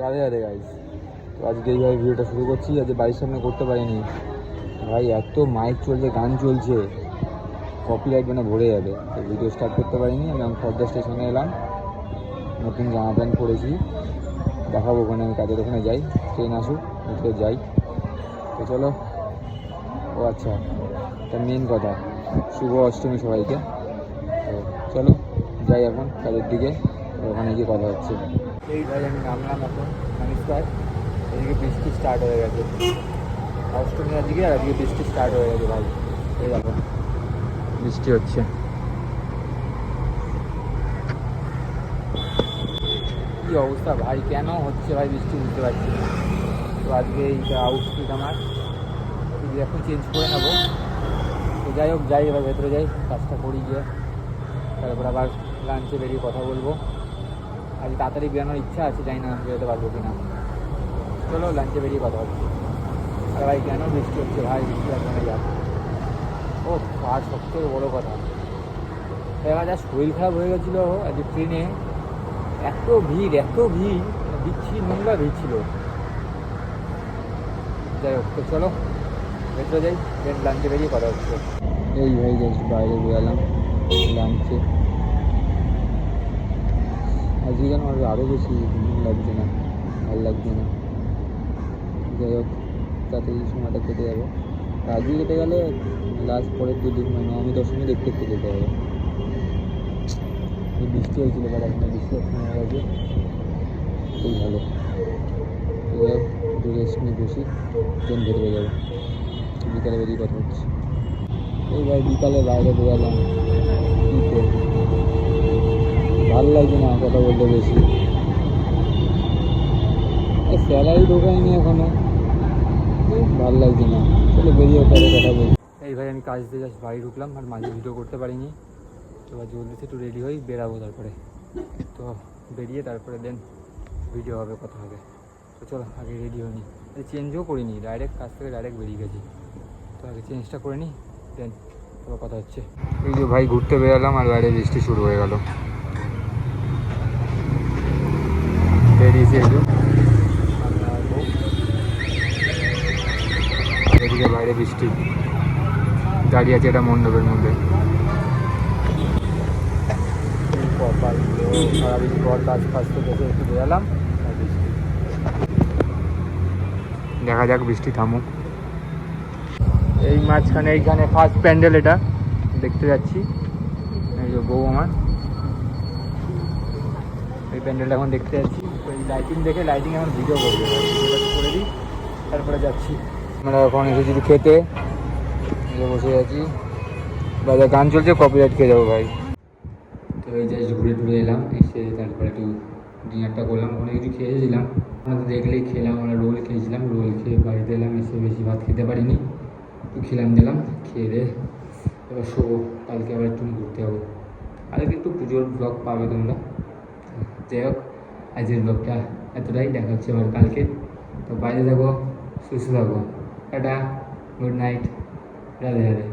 Radhe Radhe guys. তো আজকে এইভাবে ভিডিওটা শুরু করছি। আজকে বাড়ির সামনে করতে পারিনি ভাই, এত মাইক চলছে, গান চলছে, কপিরাইট মানে ভরে যাবে। তো ভিডিও স্টার্ট করতে পারিনি। আমি খড়দা স্টেশনে এলাম, নতুন জামা প্যান্ট পরেছি, দেখাবো ওখানে। আমি কাজের ওখানে যাই, ট্রেন আসুক উঠে যাই। তো চলো। ও আচ্ছা, এটা মেন কথা, শুভ অষ্টমী সবাইকে। তো চলো যাই এখন কাজের দিকে, ওখানে গিয়ে কথা হচ্ছে। এই ভাই আমি নামলাম এখন নমস্কার। এদিকে বৃষ্টি স্টার্ট হয়ে গেছে, অষ্টমী আজকে, আর আজকে বৃষ্টি স্টার্ট হয়ে গেছে ভাই। এই দেখো বৃষ্টি হচ্ছে। কী অবস্থা ভাই, কেন হচ্ছে ভাই বৃষ্টি বুঝতে পারছি না। তো আজকে এইটা আউটফিট আমার এখন চেঞ্জ করে নেবো। তো যাই হোক, যাই এবার ভেতরে যাই, কাজটা করি গিয়ে, তারপর আবার লাঞ্চে বেরিয়ে কথা বলবো। আজ তাড়াতাড়ি বেরোনোর ইচ্ছা আছে, জানি না বেরোতে পারবো কি না। চলো লাঞ্চে বেরিয়ে কথা হচ্ছে। আর ভাই কেন বৃষ্টি হচ্ছে ভাই, বৃষ্টি আর কমে যাক। ও আর সবথেকে বড়ো কথা, এবার যা শরীর খারাপ হয়ে গেছিলো আজ ট্রেনে, এত ভিড়, বিচ্ছিরি নোংরা ভিড় ছিল। যাই হোক, তো চলো ভেতরে যাই, দেন লাঞ্চে বেরিয়ে কথা হচ্ছে। এই ভাই জাস্ট বাইরে বেরোলাম লাঞ্চে। আজকে কেন আরও বেশি লাগছে না, ভালো লাগছে না। যাই হোক, তাড়াতাড়ি সময়টা কেটে যাবে। আজকে কেটে গেলে লাস্ট পরের দুদিন মানে নবমী দশমী দেখতে দেখতে যেতে হবে। বৃষ্টি হয়েছিল, বাট এখন বৃষ্টি হয়ে গেছে, খুবই ভালো। যাই হোক, একটু রেস্ট নিয়ে বসি, ট্রেন ভেতরে যাবো। বিকালে বেরিয়ে কথা হচ্ছে। এই ভাই বিকালে বাইরে বেরোলাম, কী করবো, ভালো লাগছে না কথা বলতে বেশি। স্যালারি ঢোকায়নি এখনো, ভালো লাগছে না। চলো বেরিয়ে পরে কথা বলি। এই ভাই আমি কাজ দিয়ে জাস্ট বাড়ি ঢুকলাম, আর মাঝে ভিডিও করতে পারিনি। তো জলদি একটু রেডি হই, বেরাবো তারপরে। তো বেরিয়ে তারপরে দেন ভিডিও হবে, কথা হবে। তো চলো আগে রেডি হয়নি, চেঞ্জও করিনি, ডাইরেক্ট কাজ থেকে ডাইরেক্ট বেরিয়ে গেছি। তো আগে চেঞ্জটা করে নিই, দেন তারপর কথা হচ্ছে। এই যে ভাই ঘুরতে বেরোলাম, আর বাইরে বৃষ্টি শুরু হয়ে গেল। বেরিয়েছি একটু, এদিকে বাইরে বৃষ্টি, দাঁড়িয়ে আছে এটা মণ্ডপের মধ্যে। সারাদিন পর কাজ ফাজ থেকে একটু বেরোলাম, আর বৃষ্টি। দেখা যাক বৃষ্টি থামুক। এই মাঝখানে এইখানে ফার্স্ট প্যান্ডেল এটা দেখতে যাচ্ছি। এই যে বউ আমার, এই প্যান্ডেলটা এখন দেখতে যাচ্ছি। তো এই লাইটিং দেখে লাইটিং এখন ভিডিও করবে, ভিডিওটা করে দিই, তারপরে যাচ্ছি। আমরা এখন এসেছি খেতে, বসে আছি, বাজার গান চলছে, কপিরাইট খেয়ে যাবো ভাই। তো এই জাস্ট ঘুরে টুরে এলাম, এসে তারপরে একটু ডিনারটা করলাম। অনেক কিছু খেয়ে এসেছিলাম, আমরা তো দেখলেই খেলাম। আমরা রোল খেয়েছিলাম, রোল খেয়ে বাড়িতে এলাম, এসে বেশি ভাত খেতে পারিনি, একটু খেলাম দিলাম, খেয়ে দে এবার শোবো। কালকে আবার একটু ঘুরতে যাবো, কালকে একটু পুজোর ব্লগ পাবে তোমরা। যাই হোক, আজকের ব্লগটা এতটাই, দেখা হচ্ছে আবার কালকে। তো বাইরে থাকো, সুস্থ থাকো, tata, good night, Radhe Radhe.